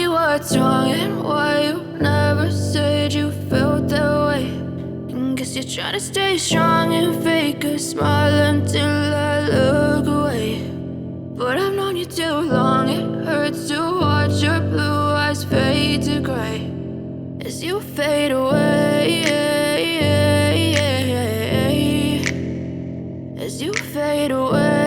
me what's wrong and why you never said you felt that way. And guess you're trying to stay strong and fake a smile until I look away. But I've known you too long, it hurts to watch your blue eyes fade to gray as you fade away, as you fade away.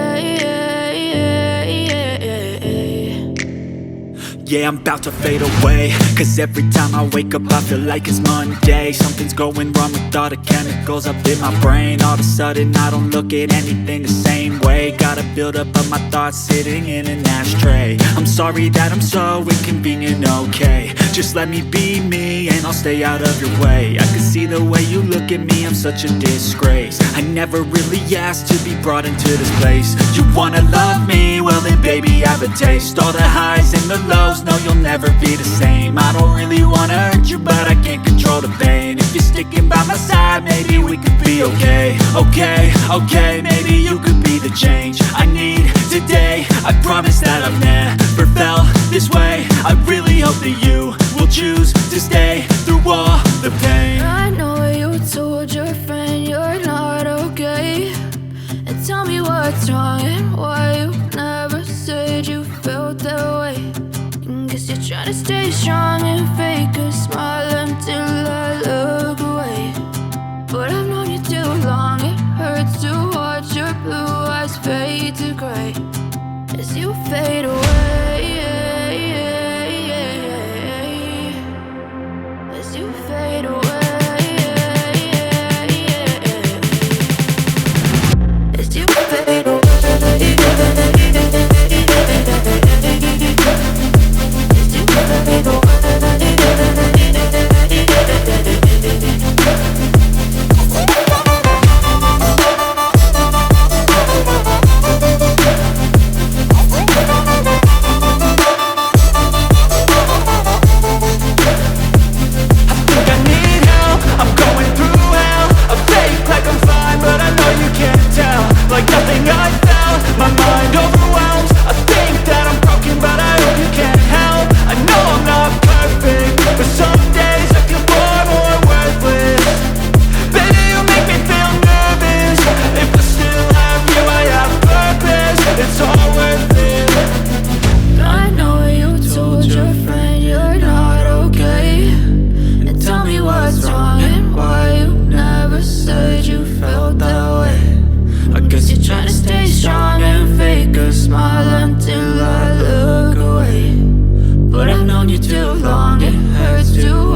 Yeah, I'm about to fade away, cause every time I wake up I feel like it's Monday. Something's going wrong with all the chemicals up in my brain. All of a sudden I don't look at anything the same way. Gotta build up of my thoughts sitting in an ashtray. I'm sorry that I'm so inconvenient, okay. Just let me be me and I'll stay out of your way. I can see the way you look at me, I'm such a disgrace. I never really asked to be brought into this place. You wanna love me? Well then baby I have a taste. All the highs and the lows, no you'll never be the same. I don't really wanna hurt you but I can't control the pain. If you're sticking by my side maybe we could be okay. Okay, maybe you could be the change I need today. I promise that I've never felt this way. I really hope that you will choose to stay through all the pain. I know you told your friend you're not okay, and tell me what's wrong and why you never said you felt that way. And guess you're trying to stay strong and fake a smile until I look away. But I've known you too long, it hurts to watch your blue eyes fade to gray as you fade away, as you fade away, as you fade away. Like nothing I felt, my mind overwhelms. I think that I'm broken, but I hope you can't help. I know I'm not perfect, but some days I feel far more worthless. Baby, you make me feel nervous. If I still have you, I have purpose. It's all worth it. I know you told your friend you're not okay, and tell me what's wrong and why you never said you felt that way. I guess you're trying to stay strong and fake a smile until I look away. But I've known you too long, it hurts to